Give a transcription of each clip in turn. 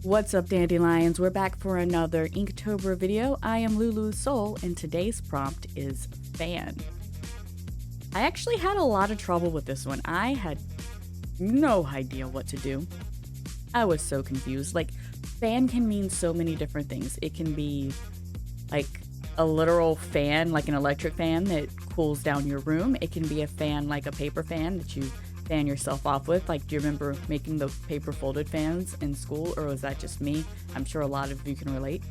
What's up, dandelions? We're back for another Inktober video. I am LuuluSoul, and today's prompt is fan. I actually had a lot of trouble with this one. I had no idea what to do. I was so confused. Like, fan can mean so many different things. It can be like a literal fan, like an electric fan that cools down your room. It can be a fan like a paper fan that you fan yourself off with. Like, do you remember making the paper folded fans in school, or was that just me? I'm sure a lot of you can relate.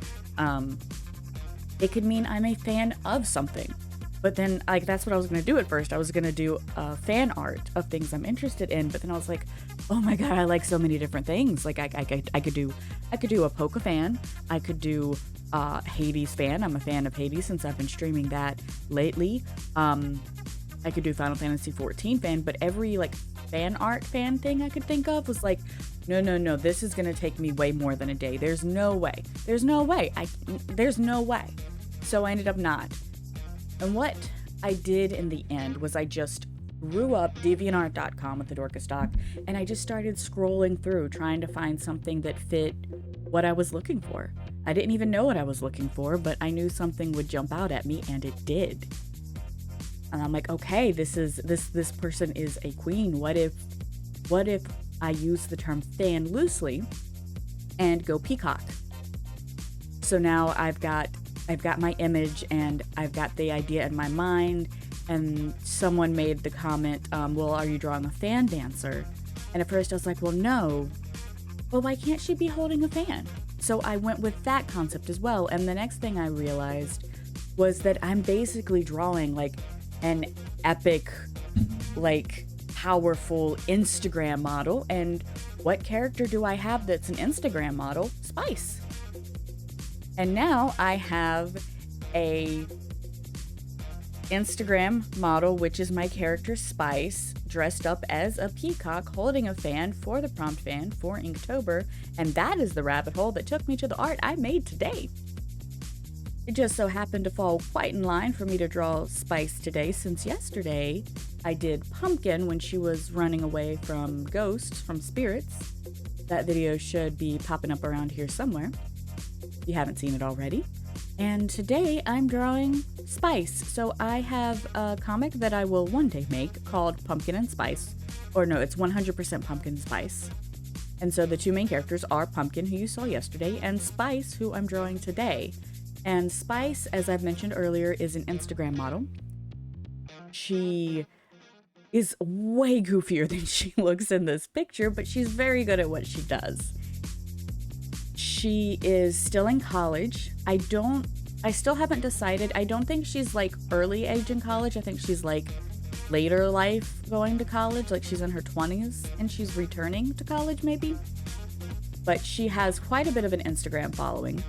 It could mean I'm a fan of something, but then like that's what I was gonna do at first. I was gonna do fan art of things I'm interested in, but then I was like, oh my god, I like so many different things. Like I could do a Poke fan. I could do Hades fan. I'm a fan of Hades since I've been streaming that lately. I could do Final Fantasy 14 fan, but every like fan art fan thing I could think of was like, no, this is gonna take me way more than a day. There's no way. There's no way. So I ended up not. And what I did in the end was I just grew up deviantart.com with Adorkastock, and I just started scrolling through trying to find something that fit what I was looking for. I didn't even know what I was looking for, but I knew something would jump out at me, and it did. And I'm like, okay, this person is a queen. What if I use the term fan loosely and go peacock? So now I've got my image and I've got the idea in my mind, and someone made the comment, well, are you drawing a fan dancer? And at first I was like, well, no. Well, why can't she be holding a fan? So I went with that concept as well. And the next thing I realized was that I'm basically drawing like an epic, like powerful Instagram model. And what character do I have that's an Instagram model? Spice. And now I have a Instagram model, which is my character Spice, dressed up as a peacock holding a fan for the prompt fan for Inktober. And that is the rabbit hole that took me to the art I made today. It just so happened to fall quite in line for me to draw Spice today, since yesterday I did Pumpkin when she was running away from ghosts, from spirits. That video should be popping up around here somewhere if you haven't seen it already. And today I'm drawing Spice. So I have a comic that I will one day make called Pumpkin and Spice. Or no, it's 100% Pumpkin Spice. And so the two main characters are Pumpkin, who you saw yesterday, and Spice, who I'm drawing today. And Spice, as I've mentioned earlier, is an Instagram model. She is way goofier than she looks in this picture, but she's very good at what she does. She is still in college. I still haven't decided. I don't think she's like early age in college. I think she's like later life going to college. Like she's in her 20s and she's returning to college maybe. But she has quite a bit of an Instagram following.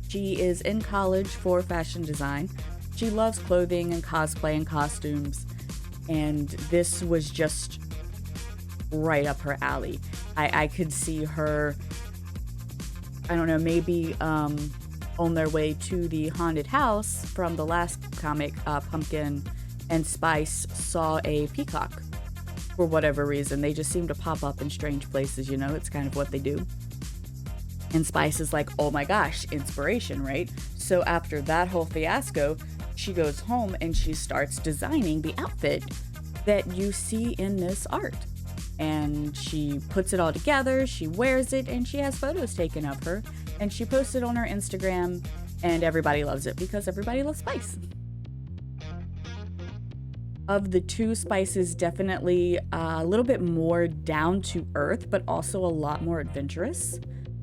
She is in college for fashion design. She loves clothing and cosplay and costumes. And this was just right up her alley. I could see her, I don't know, maybe on their way to the haunted house from the last comic, Pumpkin and Spice saw a peacock for whatever reason. They just seem to pop up in strange places, you know, it's kind of what they do. And Spice is like, oh my gosh, inspiration, right? So after that whole fiasco, she goes home and she starts designing the outfit that you see in this art. And she puts it all together, she wears it, and she has photos taken of her. And she posts it on her Instagram, and everybody loves it because everybody loves Spice. Of the two, Spice is definitely a little bit more down to earth, but also a lot more adventurous.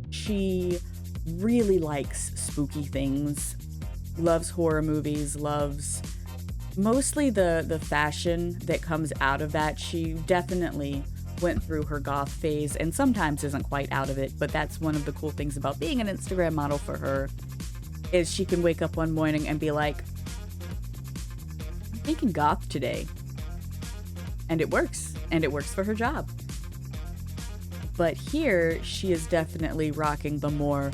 She really likes spooky things, loves horror movies, loves mostly the fashion that comes out of that. She definitely went through her goth phase and sometimes isn't quite out of it, but that's one of the cool things about being an Instagram model for her, is she can wake up one morning and be like, I'm thinking goth today. And it works for her job. But here, she is definitely rocking the more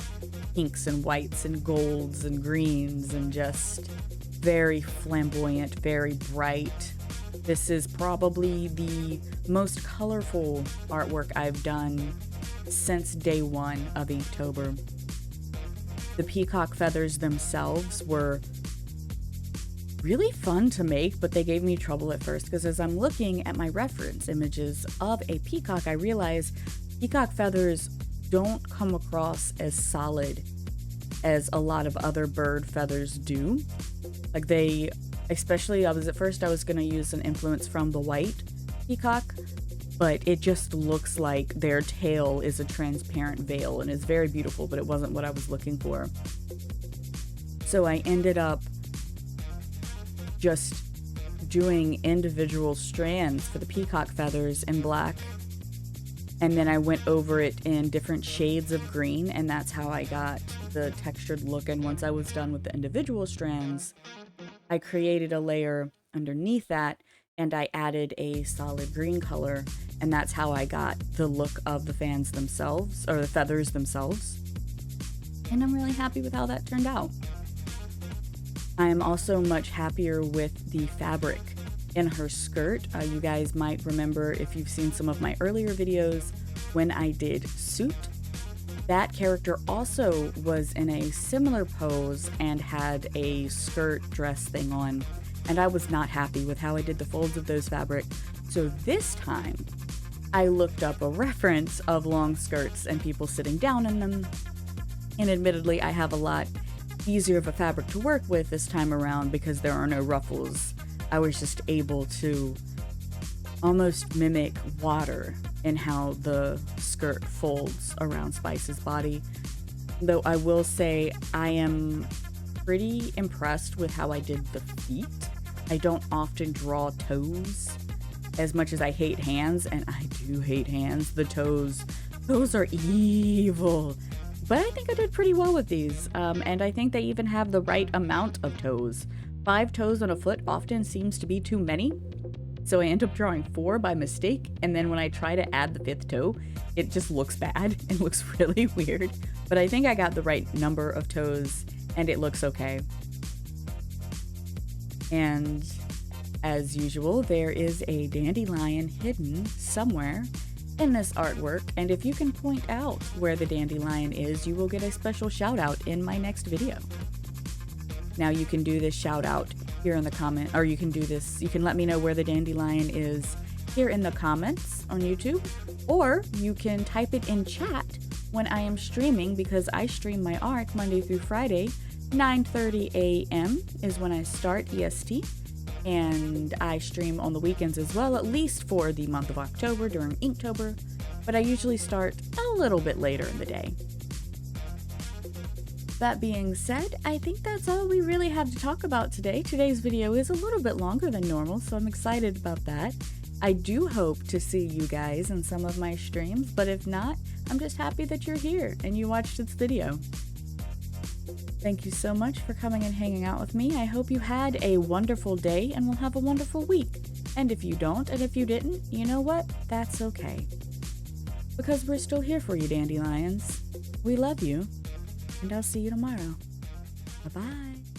pinks and whites and golds and greens and just very flamboyant, very bright. This is probably the most colorful artwork I've done since day one of Inktober. The peacock feathers themselves were really fun to make, but they gave me trouble at first because as I'm looking at my reference images of a peacock, I realize peacock feathers don't come across as solid as a lot of other bird feathers do. Like they, especially I was going to use an influence from the white peacock, but it just looks like their tail is a transparent veil and is very beautiful, but it wasn't what I was looking for. So I ended up just doing individual strands for the peacock feathers in black, and then I went over it in different shades of green, and that's how I got the textured look. And once I was done with the individual strands, I created a layer underneath that and I added a solid green color, and that's how I got the look of the fans themselves, or the feathers themselves. And I'm really happy with how that turned out. I am also much happier with the fabric in her skirt. You guys might remember if you've seen some of my earlier videos when I did Suit. That character also was in a similar pose and had a skirt dress thing on, and I was not happy with how I did the folds of those fabric. So this time I looked up a reference of long skirts and people sitting down in them, and admittedly I have a lot easier of a fabric to work with this time around because there are no ruffles. I was just able to almost mimic water in how the skirt folds around Spice's body. Though I will say I am pretty impressed with how I did the feet. I don't often draw toes as much as I hate hands, and I do hate hands. The toes, those are evil. But I think I did pretty well with these, and I think they even have the right amount of toes. 5 toes on a foot often seems to be too many, so I end up drawing 4 by mistake, and then when I try to add the 5th toe, it just looks bad and looks really weird. But I think I got the right number of toes, and it looks okay. And as usual, there is a dandelion hidden somewhere in this artwork, and if you can point out where the dandelion is, you will get a special shout out in my next video. Now you can do this shout out here in the comment, or you can let me know where the dandelion is here in the comments on YouTube, or you can type it in chat when I am streaming, because I stream my art Monday through Friday. 9:30 a.m. is when I start EST, and I stream on the weekends as well, at least for the month of October during Inktober, but I usually start a little bit later in the day. That being said, I think that's all we really have to talk about today. Today's video is a little bit longer than normal, so I'm excited about that. I do hope to see you guys in some of my streams, but if not, I'm just happy that you're here and you watched this video. Thank you so much for coming and hanging out with me. I hope you had a wonderful day and will have a wonderful week. And if you don't, and if you didn't, you know what? That's okay. Because we're still here for you, dandelions. We love you. And I'll see you tomorrow. Bye-bye.